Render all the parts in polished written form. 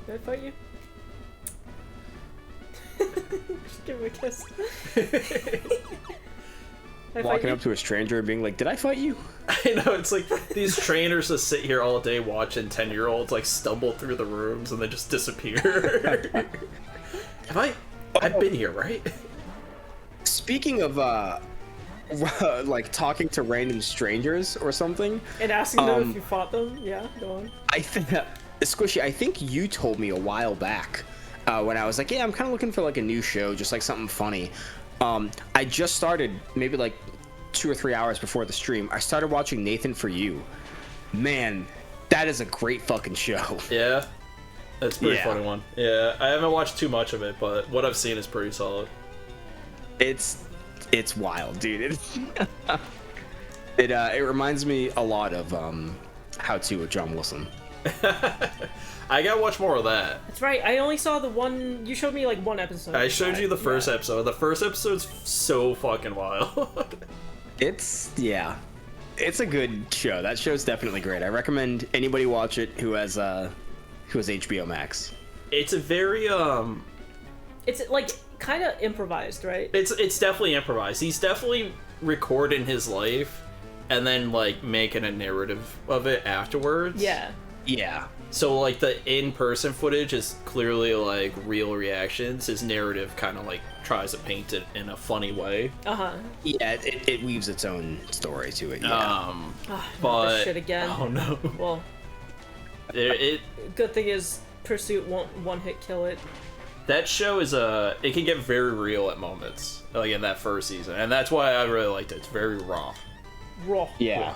Did I fight you? Just give him a kiss. Walking up to a stranger and being like, "Did I fight you?" I know, it's like these trainers just sit here all day watching 10-year-olds like stumble through the rooms and then just disappear. I've been here, right? Speaking of like talking to random strangers or something, And asking them if you fought them. Yeah, go on. I think Squishy, I think you told me a while back when I was like, yeah, I'm kind of looking for like a new show, just like something funny. I just started maybe like 2 or 3 hours before the stream. I started watching Nathan For You. Man, that is a great fucking show. Yeah, that's a pretty funny one. Yeah, I haven't watched too much of it, but what I've seen is pretty solid. It's wild, dude. It reminds me a lot of How To with John Wilson. I gotta watch more of that. That's right. I only saw the one. You showed me like one episode. I showed you the first episode. The first episode's so fucking wild. It's a good show. That show's definitely great. I recommend anybody watch it who has HBO Max. It's a very It's like kind of improvised, right? It's definitely improvised. He's definitely recording his life and then like making a narrative of it afterwards. Yeah. Yeah. So like the in-person footage is clearly like real reactions. His narrative kind of like tries to paint it in a funny way. Yeah, it weaves its own story to it. Yeah. But this shit again. Oh no. Well, good thing is Pursuit won't one-hit kill it. That show is it can get very real at moments, like in that first season, and that's why I really liked it. It's very raw. Yeah.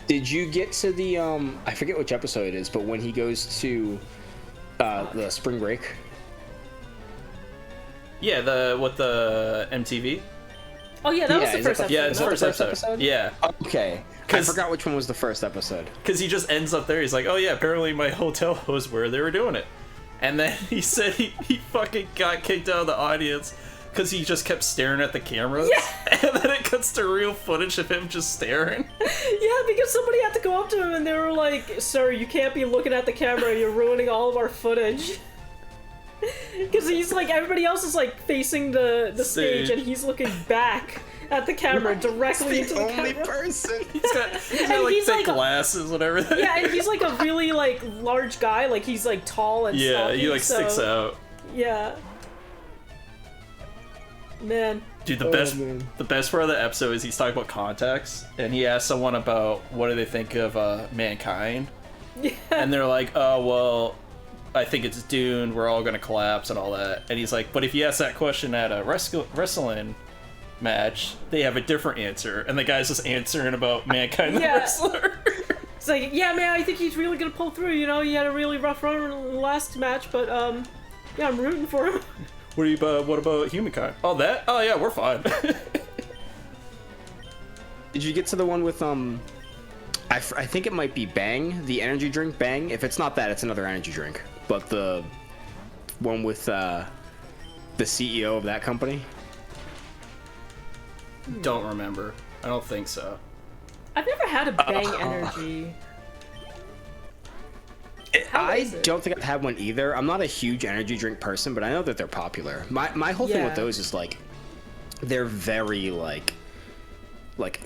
Did you get to the I forget which episode it is, but when he goes to the spring break? Yeah, the MTV. Oh yeah, that was the first episode. Yeah, it's the first episode. Yeah. Okay. I forgot which one was the first episode. Because he just ends up there. He's like, oh yeah, apparently my hotel was where they were doing it. And then he said he fucking got kicked out of the audience because he just kept staring at the cameras. Yeah. And then it cuts to real footage of him just staring. Yeah, because somebody had to go up to him and they were like, sir, you can't be looking at the camera. You're ruining all of our footage. Because he's like, everybody else is like facing the stage and he's looking back at the camera directly into the camera. Only person. He's got like thick glasses and everything. Yeah, and he's like a really like large guy. Like he's like tall and stocky, he like sticks out. Yeah. Man. Dude, the best part of the episode is he's talking about contacts, and he asks someone about what do they think of mankind. Yeah. And they're like, oh well, I think it's doomed. We're all gonna collapse and all that. And he's like, but if you ask that question at a wrestling match, they have a different answer. And the guy's just answering about mankind the wrestler. It's like, yeah, man, I think he's really gonna pull through. You know, he had a really rough run in the last match, but yeah, I'm rooting for him. What about humankind? Oh, that? Oh yeah, we're fine. Did you get to the one with I think it might be Bang, the energy drink Bang. If it's not that, it's another energy drink. But the one with the CEO of that company. Don't remember. I don't think so. I've never had a Bang energy. I don't think I've had one either. I'm not a huge energy drink person, but I know that they're popular. My whole thing with those is like they're very like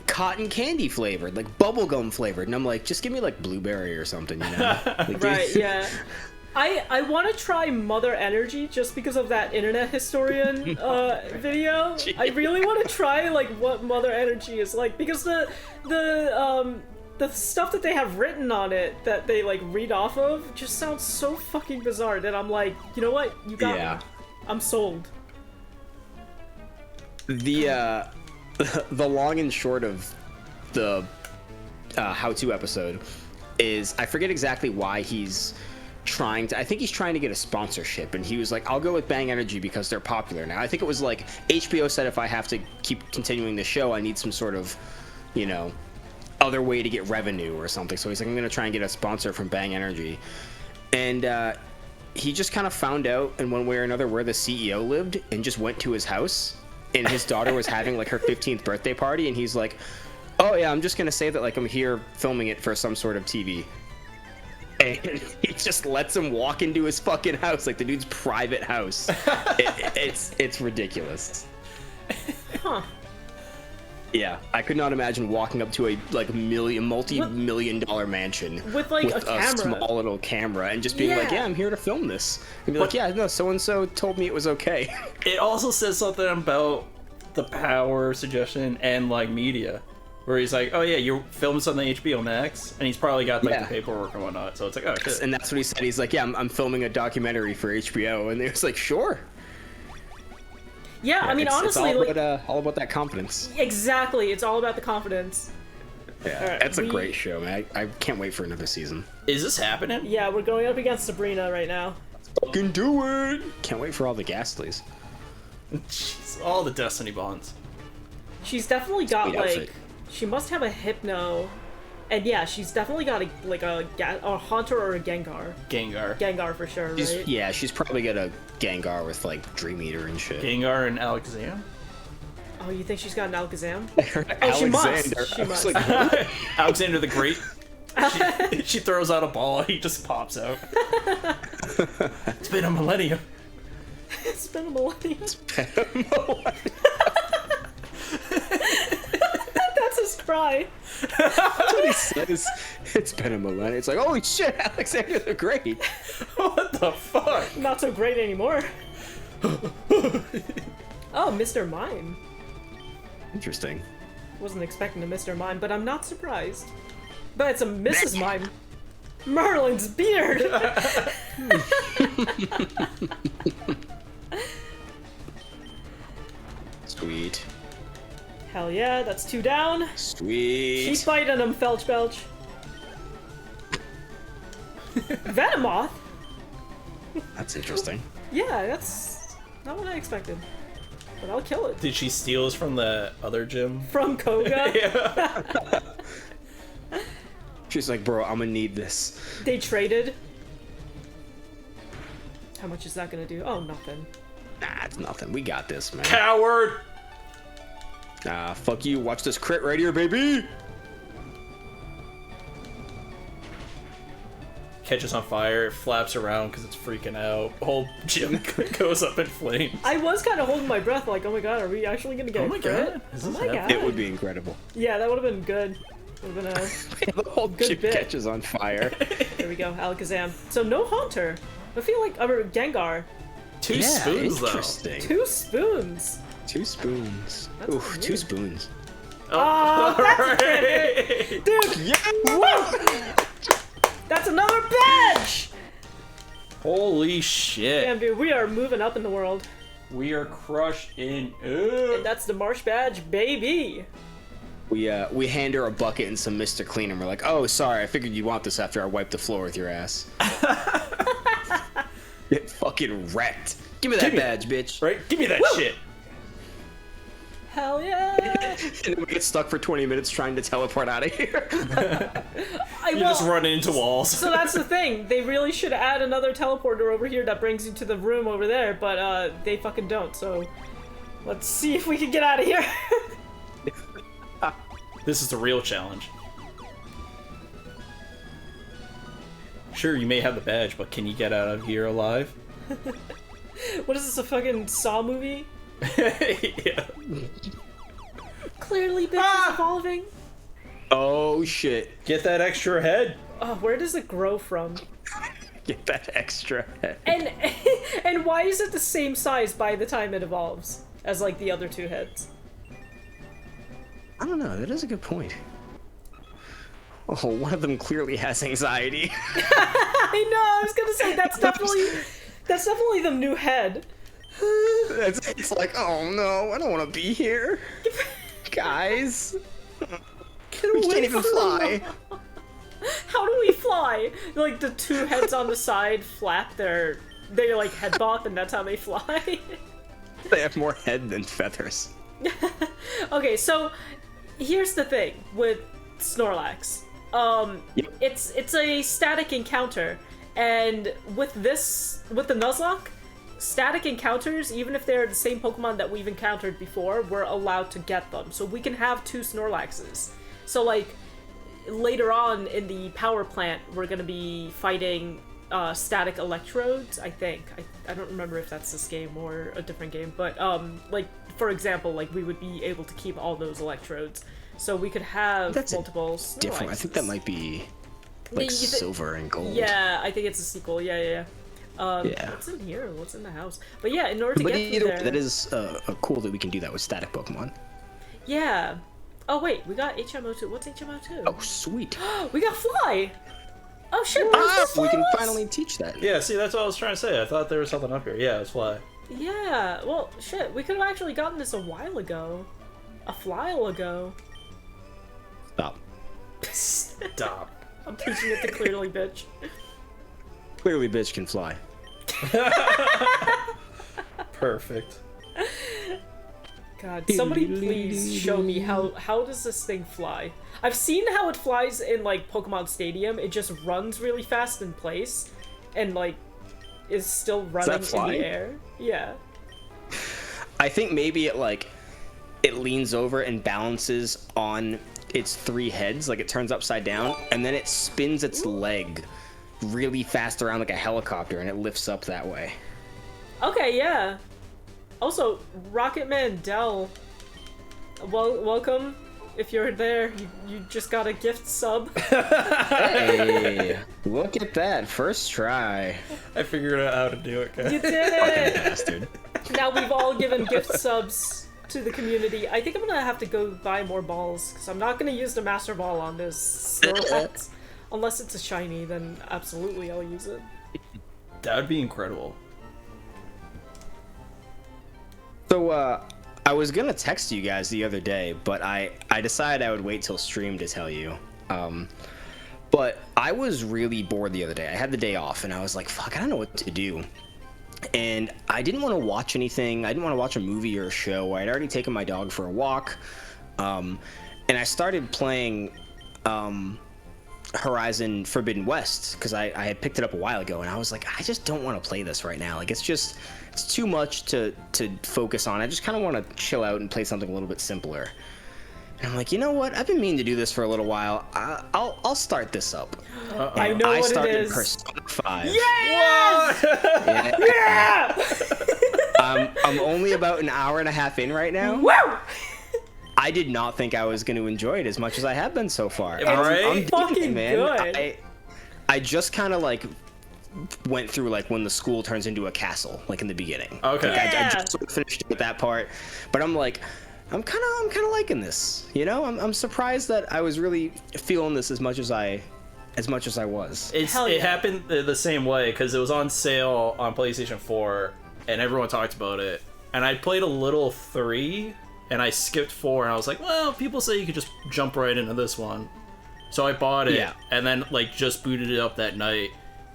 cotton candy flavored, like bubblegum flavored, and I'm like, just give me like blueberry or something, you know? Like, right, yeah. I want to try Mother Energy just because of that internet historian video. Jeez. I really want to try like what Mother Energy is like, because the stuff that they have written on it that they like read off of just sounds so fucking bizarre that I'm like, you know what? You got me. I'm sold. The long and short of the how-to episode is I forget exactly why he's trying to. I think he's trying to get a sponsorship, and he was like, I'll go with Bang Energy because they're popular now. I think it was like HBO said if I have to keep continuing the show, I need some sort of, you know, other way to get revenue or something. So he's like, I'm gonna try and get a sponsor from Bang Energy, and he just kind of found out in one way or another where the CEO lived and just went to his house, and his daughter was having like her 15th birthday party, and he's like, oh yeah, I'm just gonna say that like I'm here filming it for some sort of TV. and he just lets him walk into his fucking house, like the dude's private house. It's ridiculous. Huh. Yeah, I could not imagine walking up to a multi-million-dollar mansion with like a camera, small little camera, and just being like, "Yeah, I'm here to film this," and be like, "Yeah, no, so and so told me it was okay." It also says something about the power suggestion and like media, where he's like, "Oh yeah, you're filming something on HBO Max," and he's probably got like the paperwork and whatnot. So it's like, "Oh shit." And that's what he said. He's like, "Yeah, I'm filming a documentary for HBO," and they was like, "Sure." Yeah, I mean, honestly, it's all about that confidence. Exactly, it's all about the confidence. Yeah, right, that's a great show, man. I can't wait for another season. Is this happening? Yeah, we're going up against Sabrina right now. Fucking do it! Can't wait for all the Ghastlies. Jeez, all the Destiny bonds. She's definitely got like, outfit. she must have a Hypno, and yeah, she's definitely got a Haunter or a Gengar. Gengar for sure, right? Yeah, she's probably got a Gengar with like Dream Eater and shit. Gengar and Alakazam? Oh, you think she's got an Alakazam? Oh, she must. She must. Like, Alexander the Great. She throws out a ball, he just pops out. It's been a millennium. It's been a millennium. That's his cry. That's what he says. It's been a millennium. It's like, holy shit, Alexander the Great. What the fuck? Not so great anymore. Oh, Mr. Mime. Interesting. Wasn't expecting a Mr. Mime, but I'm not surprised. But it's a Mrs. Mime. Merlin's beard! Sweet. Hell yeah, that's 2 down. Sweet. Keep fighting him, Felch Belch. Venomoth? That's interesting. Yeah, that's not what I expected. But I'll kill it. Did she steal us from the other gym? From Koga? Yeah. She's like, bro, I'm gonna need this. They traded. How much is that gonna do? Oh, nothing. Nah, it's nothing. We got this, man. Coward! Nah, fuck you. Watch this crit right here, baby! Catches on fire, it flaps around because it's freaking out. Whole gym goes up in flames. I was kind of holding my breath like, oh my god, are we actually gonna get a crit? God. Oh my god. It would be incredible. Yeah, that would have been good. Would have been a The whole good gym bit. catches on fire. There we go, Alakazam. So no Haunter. I feel like Gengar. Two spoons, interesting. 2 spoons. 2 spoons. That's Ooh, weird. 2 spoons. Oh, that's a Alright. crit. Dude, Yeah! whoa! That's another badge! Holy shit. Damn, dude, we are moving up in the world. We are crushed in. And that's the Marsh Badge, baby. We hand her a bucket and some Mr. Clean, and we're like, oh, sorry, I figured you'd want this after I wiped the floor with your ass. Get fucking wrecked. Give me that badge, bitch. Right? Give me that shit. Hell yeah! And then we get stuck for 20 minutes trying to teleport out of here. You just run into walls. So that's the thing. They really should add another teleporter over here that brings you to the room over there, but they fucking don't. So let's see if we can get out of here. This is the real challenge. Sure, you may have the badge, but can you get out of here alive? What is this, a fucking Saw movie? Yeah. Clearly, bitch is evolving. Oh, shit. Get that extra head. Oh, where does it grow from? Get that extra head. And why is it the same size by the time it evolves as like the other 2 heads? I don't know. That is a good point. Oh, one of them clearly has anxiety. I know. I was gonna say that's definitely the new head. It's like, oh no, I don't want to be here, guys. We can't even fly. How do we fly? Like the 2 heads on the side flap they like head bop, and that's how they fly. They have more head than feathers. Okay, so here's the thing with Snorlax. Yep. It's a static encounter, and with the Nuzlocke, static encounters, even if they're the same Pokemon that we've encountered before, we're allowed to get them. So we can have 2 Snorlaxes. So like, later on in the power plant, we're gonna be fighting static electrodes, I think. I don't remember if that's this game or a different game, but like, for example, like, we would be able to keep all those electrodes. So we could have multiple different. I think that might be like silver and gold. Yeah, I think it's a sequel. Yeah. What's in here? What's in the house? But yeah, in order to get through there... That is cool that we can do that with static Pokemon. Yeah. Oh wait, we got HMO2. What's HMO2? Oh, sweet. We got Fly! Oh shit, we can finally teach that. Yeah, see, that's what I was trying to say. I thought there was something up here. Yeah, it's Fly. Yeah, well, shit, we could have actually gotten this a while ago. A while ago. Stop. Stop. I'm teaching it to Clearly Bitch. Clearly Bitch can fly. Perfect. God, somebody please show me how does this thing fly? I've seen how it flies in, like, Pokemon Stadium. It just runs really fast in place and, like, is still running in the air. Yeah. I think maybe it leans over and balances on its 3 heads, like it turns upside down, and then it spins its leg really fast around like a helicopter, and it lifts up that way. Okay, yeah. Also, Rocketman Dell, welcome. If you're there, you just got a gift sub. Hey, look at that. First try. I figured out how to do it, guys. You did it! Bastard. Now we've all given gift subs to the community. I think I'm gonna have to go buy more balls, because I'm not gonna use the Master Ball on this Snorlax. Unless it's a shiny, then absolutely I'll use it. That would be incredible. So, I was gonna text you guys the other day, but I decided I would wait till stream to tell you. But I was really bored the other day. I had the day off, and I was like, fuck, I don't know what to do. And I didn't want to watch anything. I didn't want to watch a movie or a show. I'd already taken my dog for a walk. And I started playing Horizon Forbidden West, because I had picked it up a while ago, and I was like, I just don't want to play this right now. Like, it's too much to focus on. I just kind of want to chill out and play something a little bit simpler. And I'm like, you know what? I've been meaning to do this for a little while. I'll start this up. I know what it is. I started Persona 5. Yes! Yeah! I'm only about an hour and a half in right now. Woo! I did not think I was going to enjoy it as much as I have been so far. I'm fucking good. I just kind of like went through like when the school turns into a castle, like in the beginning. Okay. Like, I just sort of finished with that part, but I'm like, I'm kind of liking this. You know, I'm surprised that I was really feeling this as much as I was. It happened the same way, because it was on sale on PlayStation 4, and everyone talked about it. And I played a little 3, and I skipped 4, and I was like, well, people say you could just jump right into this one. So I bought it, and then like just booted it up that night.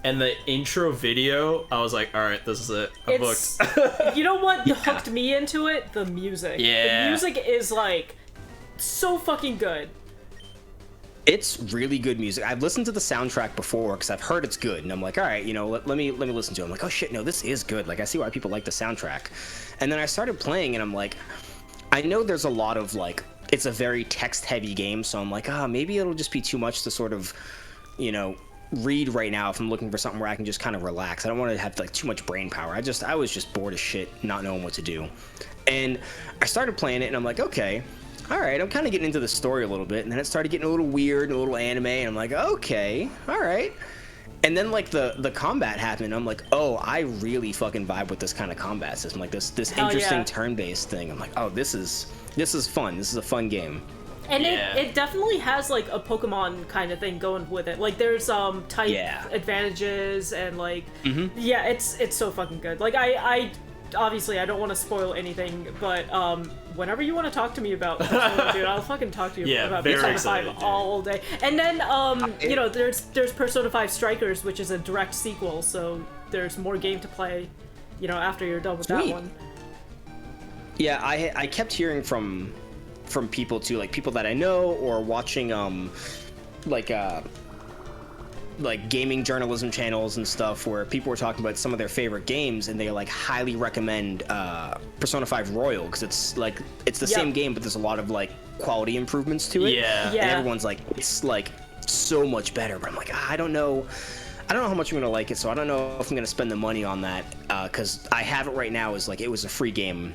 And the intro video, I was like, all right, this is it. I'm hooked. You know what hooked me into it? The music. Yeah. The music is, like, so fucking good. It's really good music. I've listened to the soundtrack before because I've heard it's good, and I'm like, all right, you know, let me listen to it. I'm like, oh shit, no, this is good. Like, I see why people like the soundtrack. And then I started playing, and I'm like, I know there's a lot of, like, it's a very text-heavy game, so I'm like, maybe it'll just be too much to sort of, you know, read right now if I'm looking for something where I can just kind of relax. I don't want to have like too much brain power. I was just bored as shit, not knowing what to do. And I started playing it, and I'm like, okay, all right, I'm kind of getting into the story a little bit. And then it started getting a little weird and a little anime, and I'm like, okay, all right. And then like the combat happened, and I'm like, oh, I really fucking vibe with this kind of combat system, like this interesting turn-based thing. I'm like, oh, this is fun. This is a fun game. And it definitely has, like, a Pokemon kind of thing going with it. Like, there's, type advantages, and, like, yeah, it's so fucking good. Like, I obviously, I don't want to spoil anything, but, whenever you want to talk to me about Persona, dude, I'll fucking talk to you about Persona 5 all day. And then, you know, there's Persona 5 Strikers, which is a direct sequel, so there's more game to play, you know, after you're done with that one. Yeah, I kept hearing from people too, like people that I know, or watching like gaming journalism channels and stuff, where people were talking about some of their favorite games, and they like highly recommend Persona 5 Royal, because it's the same game, but there's a lot of like quality improvements to it. Yeah. And everyone's like, it's like so much better. But I'm like, I don't know how much I'm gonna like it, so I don't know if I'm gonna spend the money on that, because I have it right now as like it was a free game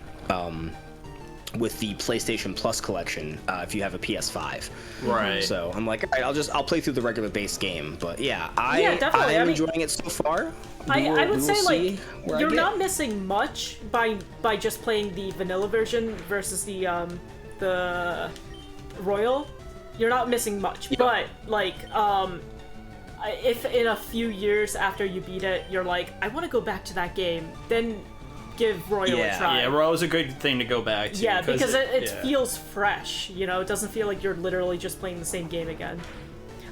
with the PlayStation Plus collection if you have a PS5. Right. So I'm like, all right, I'll play through the regular base game. But yeah, I definitely. am enjoying it so far. I would say like you're not not missing much by just playing the vanilla version versus the Royal. You're not missing much, but like if in a few years after you beat it, you're like, I want to go back to that game, then give Royal a try. Yeah, Royal's a good thing to go back to. Yeah, because it feels fresh, you know? It doesn't feel like you're literally just playing the same game again.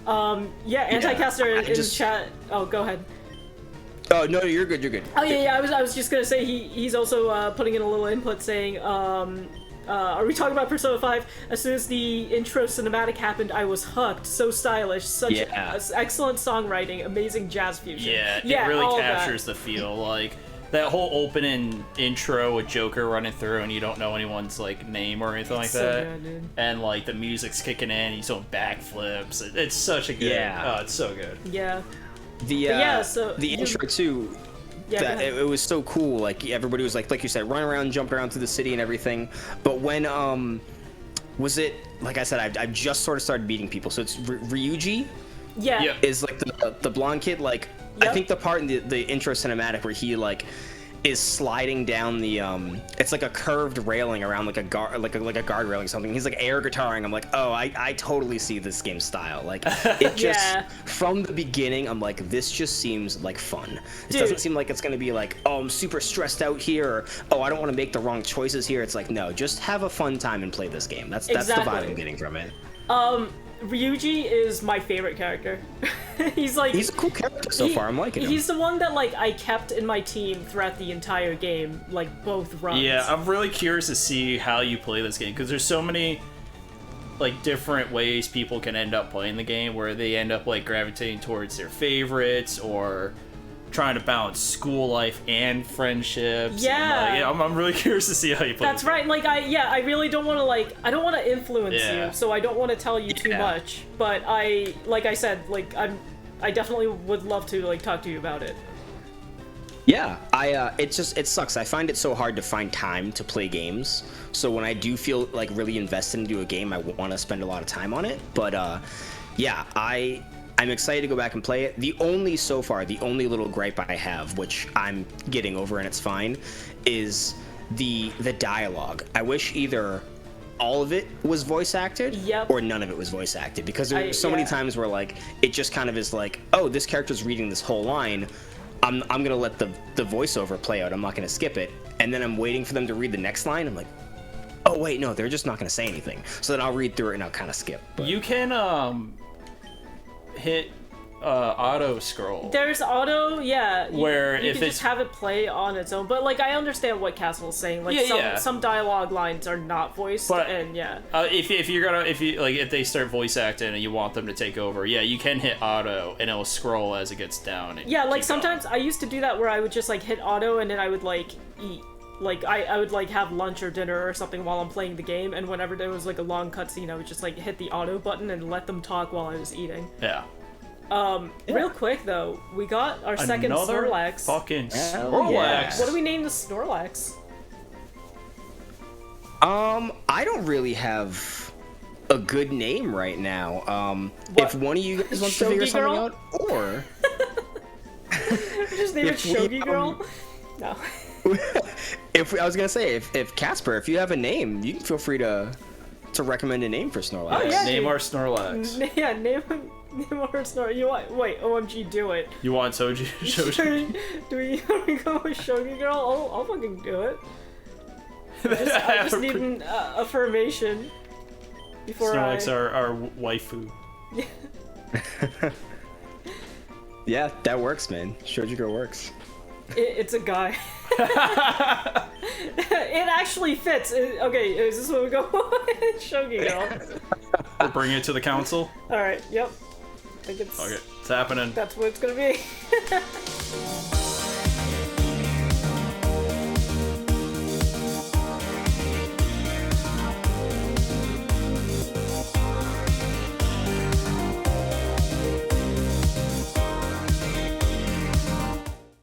Anticaster in chat... Oh, go ahead. Oh, no, you're good, you're good. Oh, yeah, I was just gonna say he's also putting in a little input saying, are we talking about Persona 5? As soon as the intro cinematic happened, I was hooked. So stylish, such excellent songwriting, amazing jazz fusion. Yeah, it really captures the feel. Like, that whole opening intro with Joker running through and you don't know anyone's like name or anything like that. Good, dude. And like the music's kicking in, he's doing backflips. It's such a good it's so good. Yeah. The intro too. Yeah, it was so cool. Like everybody was like you said, running around, jumping around through the city and everything. But when was it? Like I said, I've just sort of started beating people. So it's Ryuji. Yeah. Yep. Is like the blonde kid. Like I think the part in the intro cinematic where he like is sliding down the it's like a curved railing around like a guard railing or something. He's like air guitaring. I'm like, oh, I totally see this game style. Like it just from the beginning, I'm like, this just seems like fun. It doesn't seem like it's gonna be like, oh, I'm super stressed out here, or oh, I don't want to make the wrong choices here. It's like, no, just have a fun time and play this game. That's the vibe I'm getting from it. Ryuji is my favorite character. He's a cool character so far. I'm liking him. He's the one that like I kept in my team throughout the entire game, like both runs. Yeah, I'm really curious to see how you play this game because there's so many like different ways people can end up playing the game where they end up like gravitating towards their favorites or trying to balance school life and friendships. Yeah. And, I'm really curious to see how you play. That's right. Like I really don't want to I don't want to influence you, so I don't want to tell you too much. But like I said, I definitely would love to like talk to you about it. Yeah, it sucks. I find it so hard to find time to play games. So when I do feel like really invested into a game, I want to spend a lot of time on it. But I'm excited to go back and play it. The only little gripe I have, which I'm getting over and it's fine, is the dialogue. I wish either all of it was voice acted or none of it was voice acted, because there's so many times where like it just kind of is like, oh, this character's reading this whole line. I'm gonna let the voiceover play out. I'm not gonna skip it, and then I'm waiting for them to read the next line. I'm like, oh wait, no, they're just not gonna say anything. So then I'll read through it and I'll kind of skip. But. You can hit auto scroll. There's auto, where you if can just have it play on its own. But like I understand what Castle's saying. Like some dialogue lines are not voiced, but, and if they start voice acting and you want them to take over, you can hit auto and it'll scroll as it gets down. And like sometimes I used to do that where I would just like hit auto and then I would like eat. Like I would like have lunch or dinner or something while I'm playing the game, and whenever there was like a long cutscene, I would just like hit the auto button and let them talk while I was eating. Real quick though, we got our second Snorlax. Fucking Snorlax. What do we name the Snorlax? I don't really have a good name right now. If one of you guys wants to figure something out, or just name it Shogi Girl. No. I was gonna say, if Casper, if you have a name, you can feel free to recommend a name for Snorlax. Oh, yeah, name our Snorlax. Name our Snorlax. You want? Wait, OMG, do it. You want Shogi? Do we go with Shogi Girl? I'll fucking do it. I just need an affirmation before Snorlax our waifu. Yeah, that works, man. Shogi Girl works. It's a guy. It actually fits. Okay, is this what we go with? Shogi Girl. We'll bring it to the council. Alright, yep. I think it's... Okay, it's happening. That's what it's gonna be.